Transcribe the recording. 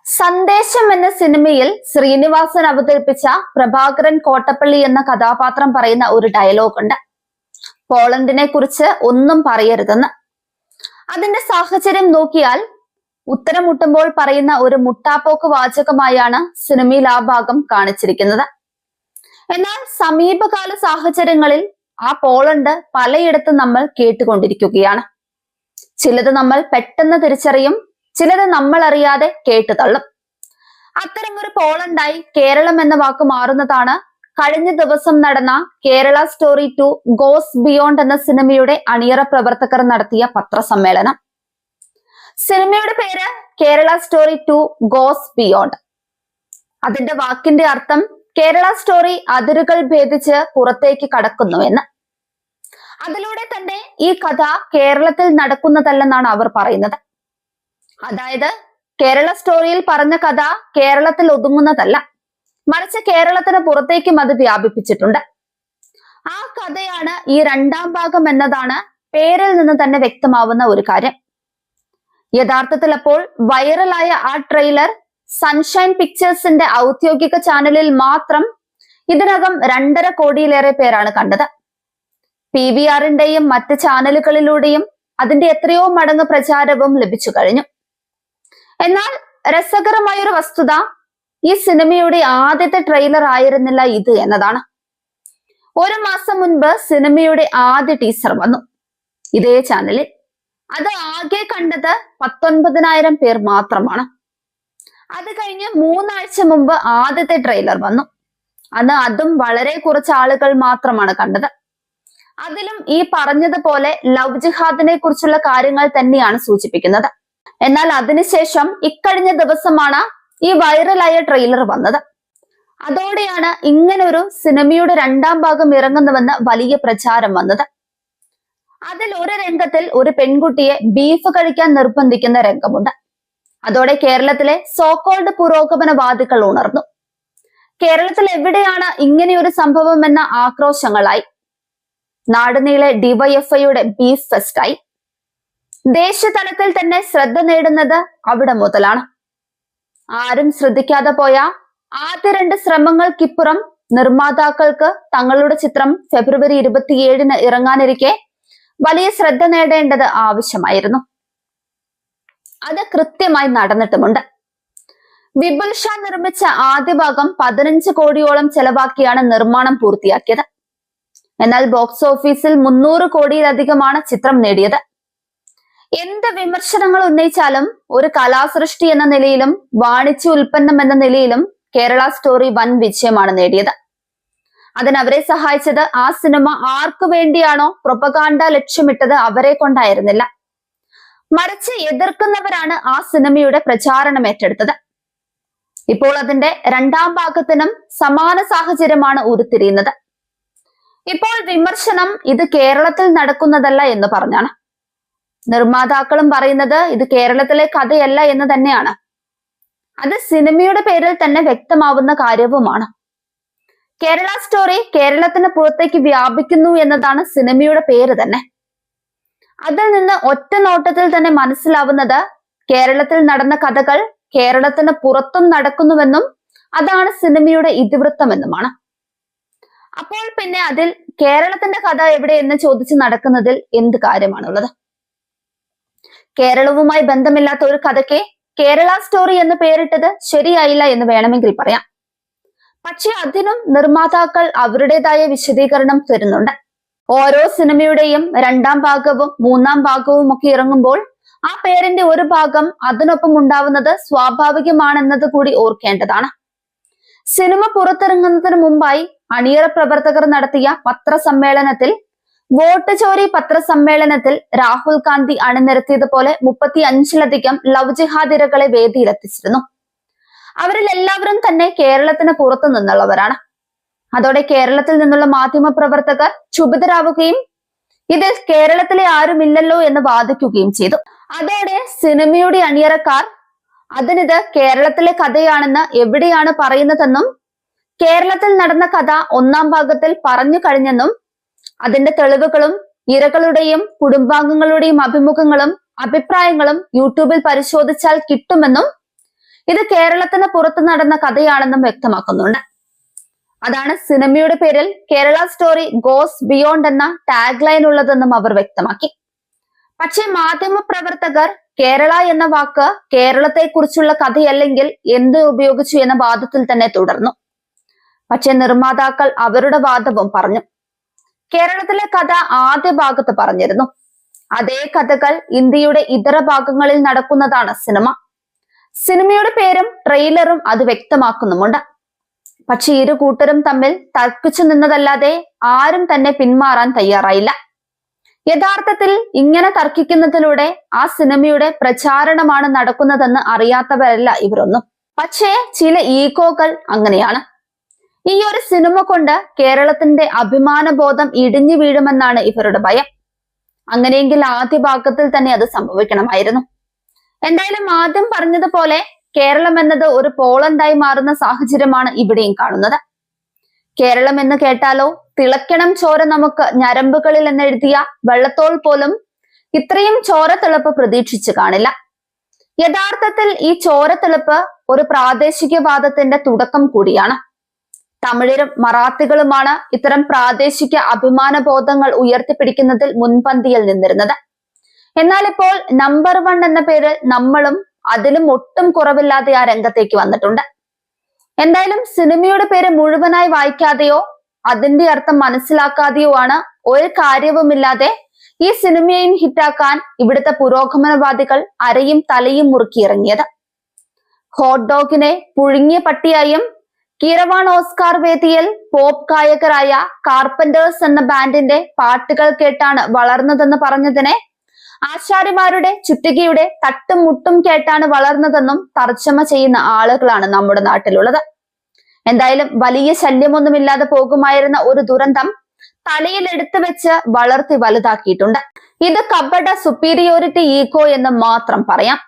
സന്ദേശം എന്ന സിനിമയിൽ ശ്രീനിവാസൻ അവതരിപ്പിച്ച പ്രഭാകരൻ കോട്ടപ്പള്ളി എന്ന കഥാപാത്രം പറയുന്ന ഒരു ഡയലോഗ് ഉണ്ട്. പോളണ്ടിനെ കുറിച്ച് ഒന്നും പറയരുതെന്ന്. അതിന്റെ സാഹചര്യം നോക്കിയാൽ ഉത്തരം മുട്ടുമ്പോൾ പറയുന്ന ഒരു മുട്ടാപ്പോക്ക് വാചകമായാണ് സിനിമയിൽ ആ ഭാഗം കാണിച്ചിരിക്കുന്നത്. എന്നാൽ സമീപകാല സാഹചര്യങ്ങളിൽ ആ പോളണ്ട് പലയിടത്തും നമ്മൾ കേട്ടുകൊണ്ടിരിക്കുകയാണ്. ചിലത് നമ്മൾ പെട്ടെന്ന് തിരിച്ചറിയും, ചിലത് നമ്മൾ അറിയാതെ കേട്ടുതള്ളും. അത്തരമൊരു പോളണ്ടായി കേരളം എന്ന വാക്ക് മാറുന്നതാണ് കഴിഞ്ഞ ദിവസം നടന്ന കേരള സ്റ്റോറി 2 ഗോസ് ബിയോണ്ട് എന്ന സിനിമയുടെ അണിയറ പ്രവർത്തകർ നടത്തിയ പത്രസമ്മേളനം. സിനിമയുടെ പേര് കേരള സ്റ്റോറി 2 ഗോസ് ബിയോണ്ട്. അതിന്റെ വാക്കിന്റെ അർത്ഥം കേരള സ്റ്റോറി അതിരുകൾ ഭേദിച്ച് പുറത്തേക്ക് കടക്കുന്നു എന്ന്. അതിലൂടെ തന്നെ ഈ കഥ കേരളത്തിൽ നടക്കുന്നതല്ലെന്നാണ് അവർ പറയുന്നത്. അതായത് കേരള സ്റ്റോറിയിൽ പറഞ്ഞ കഥ കേരളത്തിൽ ഒതുങ്ങുന്നതല്ല, മറിച്ച് കേരളത്തിന് പുറത്തേക്കും അത് വ്യാപിപ്പിച്ചിട്ടുണ്ട്. ആ കഥയാണ് ഈ രണ്ടാം ഭാഗം എന്നതാണ് പേരിൽ നിന്ന് തന്നെ വ്യക്തമാവുന്ന ഒരു കാര്യം. യഥാർത്ഥത്തിൽ അപ്പോൾ വൈറലായ ആ ട്രെയിലർ സൺഷൈൻ പിക്ചേഴ്സിന്റെ ഔദ്യോഗിക ചാനലിൽ മാത്രം ഇതിനകം 2.5 കോടിയിലേറെ പേരാണ് കണ്ടത്. PVRന്റെയും മറ്റ് ചാനലുകളിലൂടെയും അതിന്റെ എത്രയോ മടങ്ങ് പ്രചാരവും ലഭിച്ചു കഴിഞ്ഞു. എന്നാൽ രസകരമായൊരു വസ്തുത, ഈ സിനിമയുടെ ആദ്യത്തെ ട്രെയിലർ ആയിരുന്നില്ല ഇത് എന്നതാണ്. 1 മാസം മുൻപ് സിനിമയുടെ ആദ്യ ടീസർ വന്നു ഇതേ ചാനലിൽ. അത് ആകെ കണ്ടത് 19,000 പേർ മാത്രമാണ്. അത് കഴിഞ്ഞ് 3 ആഴ്ച മുമ്പ് ആദ്യത്തെ ട്രെയിലർ വന്നു. അന്ന് അതും വളരെ കുറച്ച് ആളുകൾ മാത്രമാണ് കണ്ടത്. അതിലും ഈ പറഞ്ഞതുപോലെ ലവ് ജിഹാദിനെ കുറിച്ചുള്ള കാര്യങ്ങൾ തന്നെയാണ് സൂചിപ്പിക്കുന്നത്. എന്നാൽ അതിനുശേഷം ഇക്കഴിഞ്ഞ ദിവസമാണ് ഈ വൈറലായ ട്രെയിലർ വന്നത്. അതോടെയാണ് ഇങ്ങനൊരു സിനിമയുടെ രണ്ടാം ഭാഗം ഇറങ്ങുന്നുവെന്ന് വലിയ പ്രചാരം വന്നത്. അതിൽ ഒരു രംഗത്തിൽ ഒരു പെൺകുട്ടിയെ ബീഫ് കഴിക്കാൻ നിർബന്ധിക്കുന്ന രംഗമുണ്ട്. അതോടെ കേരളത്തിലെ സോക്കോൾഡ് പുരോഗമനവാദികൾ ഉണർന്നു. കേരളത്തിൽ എവിടെയാണ് ഇങ്ങനെയൊരു സംഭവം എന്ന ആക്രോശങ്ങളായി. നാടുനീളെ ഡിവൈഎഫ്ഐയുടെ ബീഫ് ഫെസ്റ്റായി. ദേശതലത്തിൽ തന്നെ ശ്രദ്ധ നേടുന്നത് അവിടെ മുതലാണ്. ആരും ശ്രദ്ധിക്കാതെ പോയ ആദ്യ 2 ശ്രമങ്ങൾക്കിപ്പുറം നിർമ്മാതാക്കൾക്ക് തങ്ങളുടെ ചിത്രം ഫെബ്രുവരി 27 ഇറങ്ങാനിരിക്കെ വലിയ ശ്രദ്ധ നേടേണ്ടത് ആവശ്യമായിരുന്നു. അത് കൃത്യമായി നടന്നിട്ടുമുണ്ട്. വിപുൽ ഷാ നിർമ്മിച്ച ആദ്യ ഭാഗം 15 കോടിയോളം ചെലവാക്കിയാണ് നിർമ്മാണം പൂർത്തിയാക്കിയത്. എന്നാൽ ബോക്സ് ഓഫീസിൽ 300 കോടിയിലധികമാണ് ചിത്രം നേടിയത്. എന്ത് വിമർശനങ്ങൾ ഉന്നയിച്ചാലും ഒരു കലാസൃഷ്ടി എന്ന നിലയിലും വാണിജ്യ ഉൽപ്പന്നം എന്ന നിലയിലും കേരള സ്റ്റോറി വൻ വിജയമാണ് നേടിയത്. അതിനവരെ സഹായിച്ചത് ആ സിനിമ ആർക്കു വേണ്ടിയാണോ പ്രൊപ്പഗാൻഡ ലക്ഷ്യമിട്ടത് അവരെ കൊണ്ടായിരുന്നില്ല, മറിച്ച് എതിർക്കുന്നവരാണ് ആ സിനിമയുടെ പ്രചാരണം ഏറ്റെടുത്തത്. ഇപ്പോൾ അതിന്റെ രണ്ടാം ഭാഗത്തിനും സമാന സാഹചര്യമാണ് ഉരുത്തിരിയുന്നത്. ഇപ്പോൾ വിമർശനം ഇത് കേരളത്തിൽ നടക്കുന്നതല്ല എന്ന് പറഞ്ഞാണ്. നിർമ്മാതാക്കളും പറയുന്നത് ഇത് കേരളത്തിലെ കഥയല്ല എന്ന് തന്നെയാണ്. അത് സിനിമയുടെ പേരിൽ തന്നെ വ്യക്തമാവുന്ന കാര്യവുമാണ്. കേരള സ്റ്റോറി കേരളത്തിന് പുറത്തേക്ക് വ്യാപിക്കുന്നു എന്നതാണ് സിനിമയുടെ പേര് തന്നെ. അതിൽ നിന്ന് ഒറ്റ നോട്ടത്തിൽ തന്നെ മനസ്സിലാവുന്നത് കേരളത്തിൽ നടന്ന കഥകൾ കേരളത്തിന് പുറത്തും നടക്കുന്നുവെന്നും അതാണ് സിനിമയുടെ ഇതിവൃത്തമെന്നുമാണ്. അപ്പോൾ പിന്നെ അതിൽ കേരളത്തിന്റെ കഥ എവിടെ എന്ന് ചോദിച്ച് നടക്കുന്നതിൽ എന്ത് കാര്യമാണുള്ളത്? കേരളവുമായി ബന്ധമില്ലാത്ത ഒരു കഥയ്ക്ക് കേരള സ്റ്റോറി എന്ന് പേരിട്ടത് ശരിയായില്ല എന്ന് വേണമെങ്കിൽ പറയാം. പക്ഷെ അതിനും നിർമ്മാതാക്കൾ അവരുടേതായ വിശദീകരണം തരുന്നുണ്ട്. ഓരോ സിനിമയുടെയും രണ്ടാം ഭാഗവും 3-ാം ഭാഗവും ഒക്കെ ഇറങ്ങുമ്പോൾ ആ പേരിന്റെ ഒരു ഭാഗം അതിനൊപ്പം ഉണ്ടാവുന്നത് സ്വാഭാവികമാണെന്നത് കൂടി ഓർക്കേണ്ടതാണ്. സിനിമ പുറത്തിറങ്ങുന്നതിന് മുമ്പായി അണിയറ പ്രവർത്തകർ നടത്തിയ പത്രസമ്മേളനത്തിൽ വോട്ട് ചോരി പത്രസമ്മേളനത്തിൽ രാഹുൽ ഗാന്ധി അണിനിരത്തിയതുപോലെ 35-ലധികം ലവ് ജിഹാദിരകളെ വേദിയിലെത്തിച്ചിരുന്നു. അവരിൽ എല്ലാവരും തന്നെ കേരളത്തിന് പുറത്തു നിന്നുള്ളവരാണ്. അതോടെ കേരളത്തിൽ നിന്നുള്ള മാധ്യമ പ്രവർത്തകർ ക്ഷുഭിതരാവുകയും ഇതിൽ കേരളത്തിലെ ആരുമില്ലല്ലോ എന്ന് വാദിക്കുകയും ചെയ്തു. അതോടെ സിനിമയുടെ അണിയറക്കാർ അതിനിത് കേരളത്തിലെ കഥയാണെന്ന് എവിടെയാണ് പറയുന്നതെന്നും കേരളത്തിൽ നടന്ന കഥ 1-ാം ഭാഗത്തിൽ പറഞ്ഞു കഴിഞ്ഞെന്നും അതിന്റെ തെളിവുകളും ഇരകളുടെയും കുടുംബാംഗങ്ങളുടെയും അഭിമുഖങ്ങളും അഭിപ്രായങ്ങളും യൂട്യൂബിൽ പരിശോധിച്ചാൽ കിട്ടുമെന്നും ഇത് കേരളത്തിന് പുറത്ത് നടന്ന കഥയാണെന്നും വ്യക്തമാക്കുന്നുണ്ട്. അതാണ് സിനിമയുടെ പേരിൽ കേരള സ്റ്റോറി ഗോസ് ബിയോണ്ട് എന്ന ടാഗ് ലൈൻ ഉള്ളതെന്നും അവർ വ്യക്തമാക്കി. പക്ഷേ മാധ്യമപ്രവർത്തകർ കേരള എന്ന വാക്ക് കേരളത്തെ കുറിച്ചുള്ള കഥയല്ലെങ്കിൽ എന്ത് ഉപയോഗിച്ചു എന്ന വാദത്തിൽ തന്നെ തുടർന്നു. പക്ഷെ നിർമ്മാതാക്കൾ അവരുടെ വാദവും പറഞ്ഞു. കേരളത്തിലെ കഥ ആദ്യ ഭാഗത്ത് പറഞ്ഞിരുന്നു. അതേ കഥകൾ ഇന്ത്യയുടെ ഇതര ഭാഗങ്ങളിൽ നടക്കുന്നതാണ് സിനിമ. സിനിമയുടെ പേരും ട്രെയിലറും അത് വ്യക്തമാക്കുന്നുമുണ്ട്. പക്ഷെ ഇരു കൂട്ടരും തമ്മിൽ തർക്കിച്ചു നിന്നതല്ലാതെ ആരും തന്നെ പിന്മാറാൻ തയ്യാറായില്ല. യഥാർത്ഥത്തിൽ ഇങ്ങനെ തർക്കിക്കുന്നതിലൂടെ ആ സിനിമയുടെ പ്രചാരണമാണ് നടക്കുന്നതെന്ന് അറിയാത്തവരല്ല ഇവരൊന്നും. പക്ഷേ ചില ഈഗോകൾ അങ്ങനെയാണ്. ഈ ഒരു സിനിമ കൊണ്ട് കേരളത്തിന്റെ അഭിമാനബോധം ഇടിഞ്ഞു വീഴുമെന്നാണ് ഇവരുടെ ഭയം. അങ്ങനെയെങ്കിൽ ആദ്യ ഭാഗത്തിൽ തന്നെ അത് സംഭവിക്കണമായിരുന്നു. എന്തായാലും ആദ്യം പറഞ്ഞതുപോലെ കേരളം എന്നത് ഒരു പോളണ്ടായി മാറുന്ന സാഹചര്യമാണ് ഇവിടെയും കാണുന്നത്. കേരളം എന്ന് കേട്ടാലോ തിളക്കണം ചോര നമുക്ക് ഞരമ്പുകളിൽ എന്നെഴുതിയ വെള്ളത്തോൾ പോലും ഇത്രയും ചോരത്തിളപ്പ് പ്രതീക്ഷിച്ചു കാണില്ല. യഥാർത്ഥത്തിൽ ഈ ചോരത്തിളപ്പ് ഒരു പ്രാദേശികവാദത്തിന്റെ തുടക്കം കൂടിയാണ്. തമിഴരും മറാത്തികളുമാണ് ഇത്തരം പ്രാദേശിക അഭിമാനബോധങ്ങൾ ഉയർത്തിപ്പിടിക്കുന്നതിൽ മുൻപന്തിയിൽ നിന്നിരുന്നത്. എന്നാൽ ഇപ്പോൾ നമ്പർ 1 എന്ന പേരിൽ നമ്മളും അതിലും ഒട്ടും കുറവില്ലാതെ ആ രംഗത്തേക്ക് വന്നിട്ടുണ്ട്. എന്തായാലും സിനിമയുടെ പേര് മുഴുവനായി വായിക്കാതെയോ അതിന്റെ അർത്ഥം മനസ്സിലാക്കാതെയോ ആണ് ഒരു കാര്യവുമില്ലാതെ ഈ സിനിമയെയും ഹിറ്റാക്കാൻ ഇവിടുത്തെ പുരോഗമനവാദികൾ അരയും തലയും മുറുക്കിയിറങ്ങിയത്. ഹോട്ട് ഡോഗിനെ പുഴുങ്ങിയ പട്ടിയായും കീരവാൺ ഓസ്കാർ വേദിയിൽ പോപ്പ് ഗായകരായ കാർപ്പന്റേഴ്സ് എന്ന ബാൻഡിന്റെ പാട്ടുകൾ കേട്ടാണ് വളർന്നതെന്ന് പറഞ്ഞതിനെ ആശാരിമാരുടെ ചുറ്റികയുടെ തട്ടും മുട്ടും കേട്ടാണ് വളർന്നതെന്നും തർജ്ജമ ചെയ്യുന്ന ആളുകളാണ് നമ്മുടെ നാട്ടിലുള്ളത്. എന്തായാലും വലിയ ശല്യമൊന്നുമില്ലാതെ പോകുമായിരുന്ന ഒരു ദുരന്തം തലയിൽ എടുത്തു വെച്ച് വളർത്തി വലുതാക്കിയിട്ടുണ്ട്. ഇത് കപട സുപ്പീരിയോറിറ്റി ഈഗോ എന്ന് മാത്രം പറയാം.